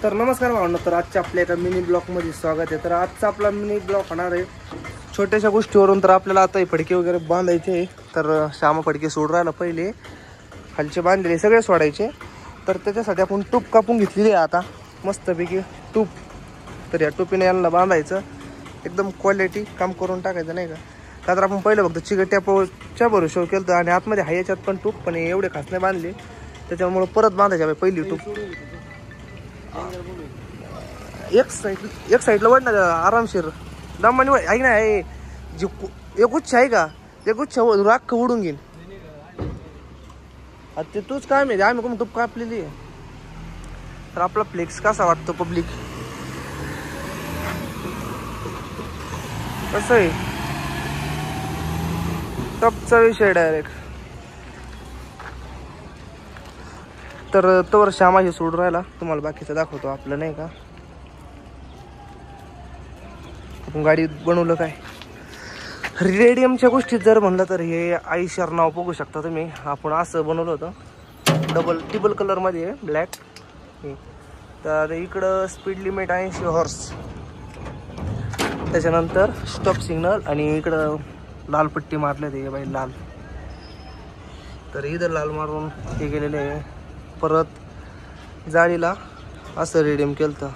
तर नमस्कार भावना, तर आजच्या आपल्या एका मिनी ब्लॉकमध्ये स्वागत आहे। तर आजचा आपला मिनी ब्लॉक होणार आहे छोट्याशा गोष्टीवरून। तर आपल्याला आता फडके वगैरे बांधायचे आहे। तर श्यामा फडके सोड राहिला, पहिले खालचे बांधलेले सगळे सोडायचे। तर त्याच्यासाठी आपण टूप कापून घेतलेली आहे आता मस्तपैकी टूप। तर या टोपीने यांना बांधायचं, एकदम क्वालिटी काम करून टाकायचं नाही का। तर आपण पहिलं फक्त चिकट्याच्या भरोशावर केलं तर, आणि आतमध्ये आहे याच्यात पण टूप, पण एवढे खास नाही बांधले, त्याच्यामुळे परत बांधायचे पहिली टूप। एक साईडला वाढ ना आरामशीर दमानी ऐक ना, आहे जे एक गुच्छ आहे का, ते गुच्छ राख उडून घेईन। आता ते तूच काय माहिती, आम्ही कोण टूप कापलेली आहे। तर आपला फ्लेक्स कसा वाटतो पब्लिक, कसं आहे टपचा विषय डायरेक्ट। तर तोवर श्यामाशी सोडून राहिला, तुम्हाला बाकीचं दाखवतो आपलं नाही का। आपण गाडी बनवलं काय रेडियमच्या गोष्टीत जर म्हणलं तर हे आयशर नाव बघू शकता तुम्ही। आपण असं बनवलं होतं टिबल कलर मध्ये आहे, ब्लॅक। तर इकडं स्पीड लिमिट 80 हॉर्स, त्याच्यानंतर स्टॉप सिग्नल, आणि इकडं लाल पट्टी मारले ते बाई लाल। तर इथं लाल मारून हे गेलेले आहे। परत जाळीला असं रेडियम केलं तर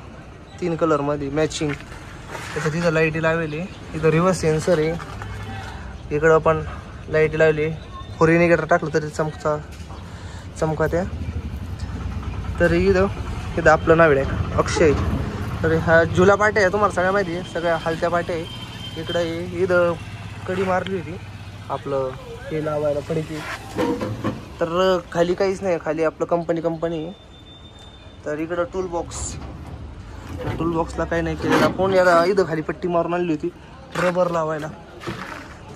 3 कलर मध्ये मॅचिंग। त्याच्यात इथं लाईटी लावली, इथं रिव्हर्स सेन्सर आहे, इकडं पण लाईटी लावली। 4 इंडिकेटर टाकलं तरी चमका त्या। तर इथं आपलं नाव आहे अक्षय। तर हा झुला पाट्या आहे, तुम्हाला सगळ्या माहिती आहे, सगळ्या हलत्या पाट्या आहे। इकडं इथं कडी मारली होती आपलं हे लावायला कडीची। तर खाली काहीच नाही, खाली आपलं कंपनी। तर इकडं टूल बॉक्सला काही नाही केलेलं आपण, याला इथं खाली पट्टी मारून आणली होती रबर लावायला।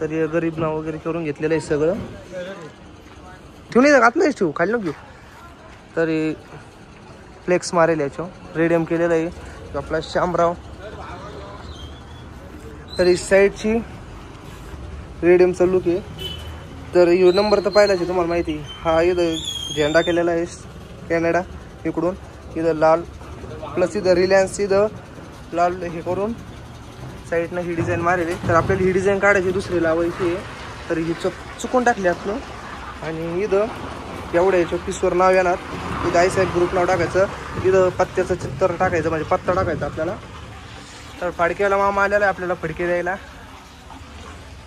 तर हे गरीब नाव वगैरे करून घेतलेलं आहे सगळं। ठेवून येतं आत नाहीच ठेवू, खाली नको घेऊ। तर हे फ्लेक्स मारेल याच्यावर रेडियम केलेलं आहे आपला श्यामराव। तर ही साईडची रेडियमचा लुक आहे। तर यो नंबर तर पाहिलाच आहे तुम्हाला माहिती। हा इथं झेंडा केलेला आहे कॅनडा, इकडून इथं लाल, प्लस इथं रिलायन्स इथं लाल हे करून साईडनं ही डिझाईन मारेली। तर आपल्याला ही डिझाईन काढायची, दुसरी लावायची आहे। तर ही चुकून टाकली आपलं, आणि इथं एवढ्या याच्या पीसवर नाव येणार, इथं आयसाहेब ग्रुप नाव टाकायचं, इथं पत्त्याचं चित्र टाकायचं, म्हणजे पत्ता टाकायचा आपल्याला। तर फडक्याला मामा आलेला आहे आपल्याला फडके द्यायला।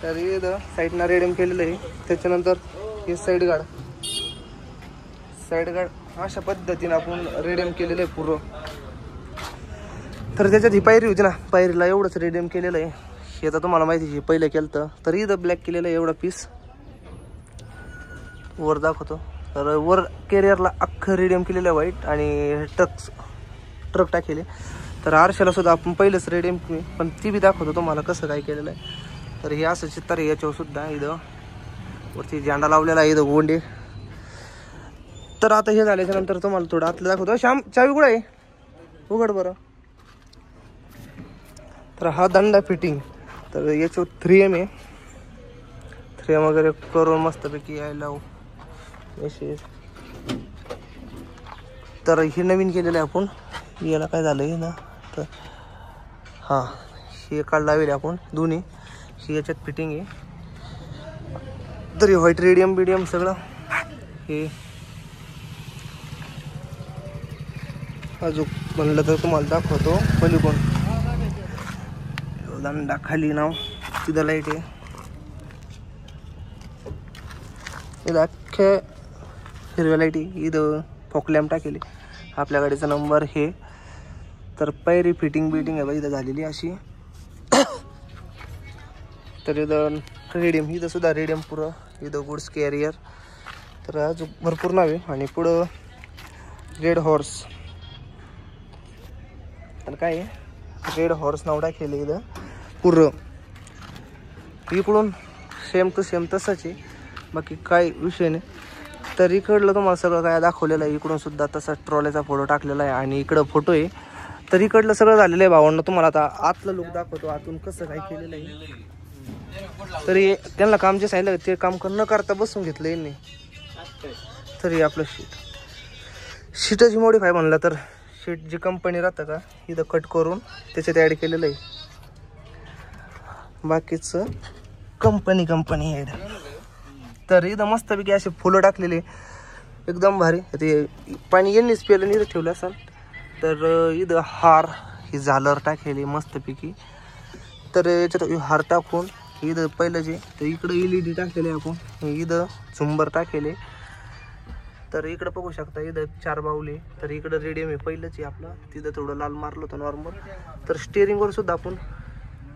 तर इथं साईडनं रेडियम केलेलं आहे। त्याच्यानंतर हे साईड गार्ड अशा पद्धतीने आपण रेडियम केलेलं आहे पूर्ण। तर त्याच्यात ही पायरी होती ना, पायरीला एवढंच रेडियम केलेलं आहे। हे तर तुम्हाला माहिती आहे, पहिलं केलं तर इथं ब्लॅक केलेलं आहे एवढा पीस। वर दाखवतो, तर वर कॅरियरला अख्खं रेडियम केलेलं आहे व्हाईट, आणि ट्रक टाकेले। तर आरशाला सुद्धा आपण पहिलंच रेडियम, पण ती बी दाखवतो तुम्हाला कसं काय केलेलं आहे। तर हे असं चित्र आहे याच्यावर सुद्धा, इथं वरती झेंडा लावलेला आहे, इथं गोंडे। तर आता हे झाल्याच्या नंतर तुम्हाला थोडं आतलं दाखवतो। श्याम चावी कुठं आहे, उघड बरं। तर हा दंडा फिटिंग, तर याच्यावर 3M आहे, 3M वगैरे करून मस्तपैकी यायला मेसेज। तर हे नवीन केलेलं आहे आपण, याला काय झालं आहे ना, तर हां हे काढ लावेल आपण दोन्ही, ही याच्यात फिटिंग आहे। तर हे व्हाईट रेडियम बिडियम सगळं हे अजून म्हणलं तर तुम्हाला दाखवतो। पलीकडून दंडा खाली नाव, तिथं लाईट आहे, इथं अख्ख्या हिरव्या लाईटी, इथं फॉक लॅम्प टाकेली, आपल्या गाडीचा नंबर हे। तर पायरी फिटिंग आहे बा इथं झालेली अशी। तर इथं रेडियम, इथं सुद्धा रेडियम पुरं, इथं गुड्स कॅरियर। तर अजून भरपूर नाव आहे, आणि पुढं रेड हॉर्स, तर काय आहे रेड हॉर्स नाव टाकेलं इथं पुरं। इकडून सेम टू सेम तसंच आहे, बाकी काय विषय नाही। तर इकडलं तुम्हाला सगळं काय दाखवलेलं आहे, इकडून सुद्धा तसा ट्रॉलेचा फोटो टाकलेला आहे, आणि इकडं फोटो आहे। तर इकडलं सगळं झालेलं आहे भावांना। तुम्हाला आता आतलं लुक दाखवतो, आतून कसं काय केलेलं आहे। तरी त्यांना काम जे सांगितलं ते काम न करता बसून घेतलं यांनी। तरी आपलं शीटाची मॉडिफाय म्हणलं तर शीट जी कंपनी राहतं का इथं कट करून त्याच्यात ॲड केलेलं आहे. बाकीचं कंपनी ॲड. तर इथं मस्तपैकी असे फुलं टाकलेले एकदम भारी. ते पाणी यांनीच पेलं आणि इथं ठेवलं असाल. तर इथं हार ही झालर टाकलेली मस्तपैकी. तर याच्यात हार टाकून इथं पहिलं जे तर इकडं LED टाकलेले आपण, इथं झुंबर टाकलेले. तर इकडं बघू शकता इथं 4 बाऊले. तर इकडं रेडियम आहे पहिलंच आहे आपलं. तिथं थोडं लाल मारलं होतं नॉर्मल. तर स्टेअरिंगवर सुद्धा आपण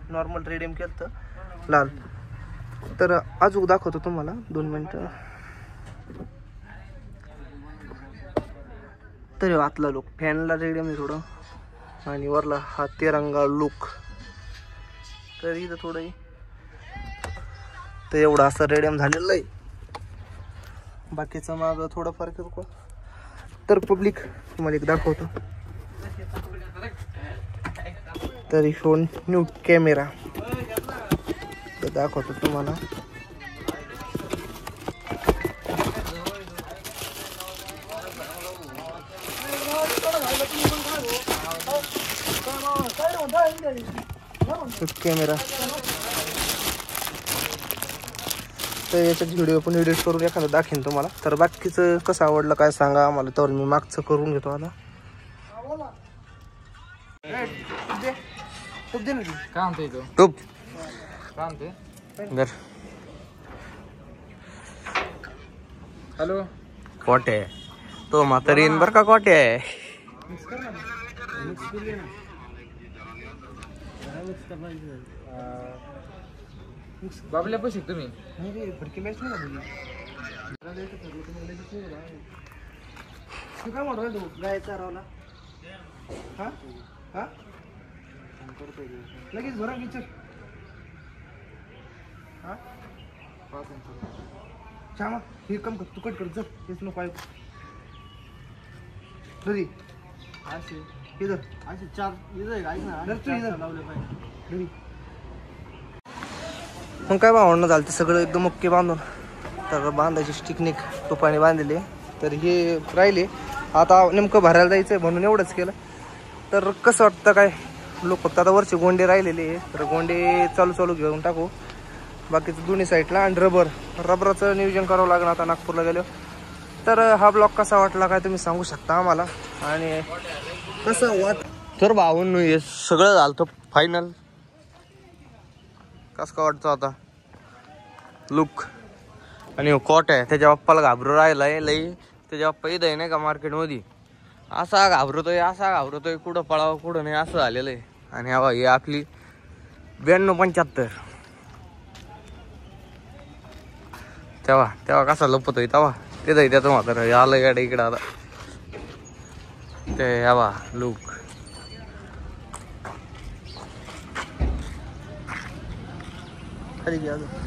नॉर्मल रेडियम केलं तर लाल. तर अजून दाखवतो तुम्हाला 2 मिनटं. तर आतला लुक फॅनला रेडियम आहे थोडं आणि वरला हा तिरंगा लुक. तर इथं थोडं तर एवढं असं रेडियम झालेलं आहे. बाकीचं मागं थोडं फरक आहे. तर पब्लिक तुम्हाला एक दाखवतो. तर फोन न्यू कॅमेरा तर दाखवतो तुम्हाला. कॅमेरा तर याच्यात व्हिडिओ पण एडिट करून एखादा दाखवेन तुम्हाला. तर बाकीचं कसं आवडलं काय सांगा आम्हाला. तर मी मागचं करून घेतो आता. टूप हॅलो कोटे तो म्हातारीन बर का कोटे. बाबल्या पैसे तुम्ही फडकी मॅच नाही तू काय म्हणतो तू गाय चारवला. हा हा लगेच भरा विचार. हा श्यामा हे कम कर तू कट कर. जर हेच नको ऐकू. घरी असे इधर असे 4 इधर ऐक ना. इधर लावले पाहिजे घरी. मग काय भावणं झालं ते सगळं एकदम ओके बांधून. तर बांधायची स्टिकनिक टोपाने बांधलेले. तर हे राहिले आता नेमकं भरायला जायचं आहे म्हणून एवढंच केलं. तर कसं वाटतं काय लोक फक्त आता वरचे गोंडे राहिलेले. तर गोंडे चालू घेऊन टाकू. बाकीचं दोन्ही साईडला आणि रबराचं नियोजन करावं लागेल आता नागपूरला गेलो. तर हा ब्लॉग कसा वाटला काय तुम्ही सांगू शकता आम्हाला. आणि कसं तर भावून हे सगळं झालं तर फायनल. कसं काय वाटतं आता लुक. आणि कॉट आहे त्याच्या बाप्पाला घाबरू राहिलाय लई. त्याच्या बाप्पा इथं आहे नाही का मार्केटमध्ये असा घाबरतोय कुठं पळावं कुठं नाही असं झालेलं आहे. आणि हवा ही आपली 92-75 तेव्हा कसा लपतोय तेव्हा तिथं त्याचं म्हातारं आलं गाडी इकडं आता. ते हवा लुक खाली घ्या धोका